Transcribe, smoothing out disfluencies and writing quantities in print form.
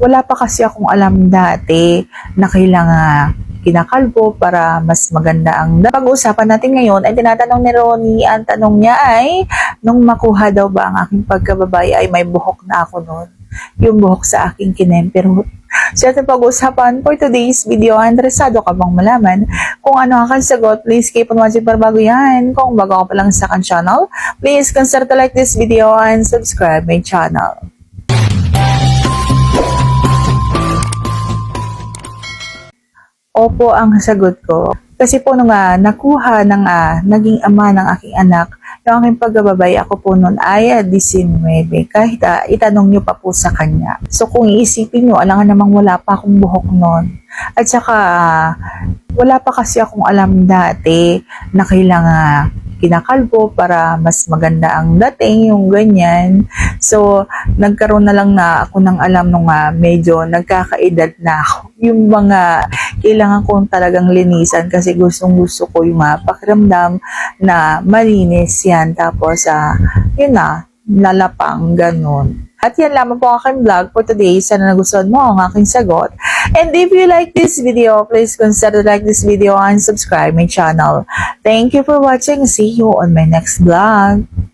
Wala pa kasi akong alam dati na kailangan kinakalbo para mas maganda ang pag-uusapan natin ngayon. Ay tinatanong ni Ronnie, ang tanong niya ay, nung makuha daw ba ang aking pagkababae ay may buhok na ako noon. Yung buhok sa aking kinemperot. So ating pag-uusapan for today's video. Interesado ka bang malaman kung ano ang sagot? Please keep on watching para bago yan. Kung bago ka pa lang sa aking channel, please consider to like this video and subscribe my channel. Opo ang sagot ko. Kasi po nung nakuha ng naging ama ng aking anak, yung aking pagkababay, ako po noon ay 19. Kahit itanong nyo pa po sa kanya. So kung iisipin nyo, alangan namang wala pa akong buhok noon. At saka, wala pa kasi akong alam dati na kailangan kinakalbo para mas maganda ang dating, yung ganyan. So, nagkaroon na lang na ako ng alam nung medyo nagkakaedad na ako. Yung mga kailangan kong talagang linisan kasi gustong-gusto ko yung pakiramdam na malinis yan. Tapos, yun lalapang, ganun. At yan lamang po ang aking vlog for today. Sana nagustuhan mo ang aking sagot. And if you like this video, please consider to like this video and subscribe my channel. Thank you for watching. See you on my next vlog.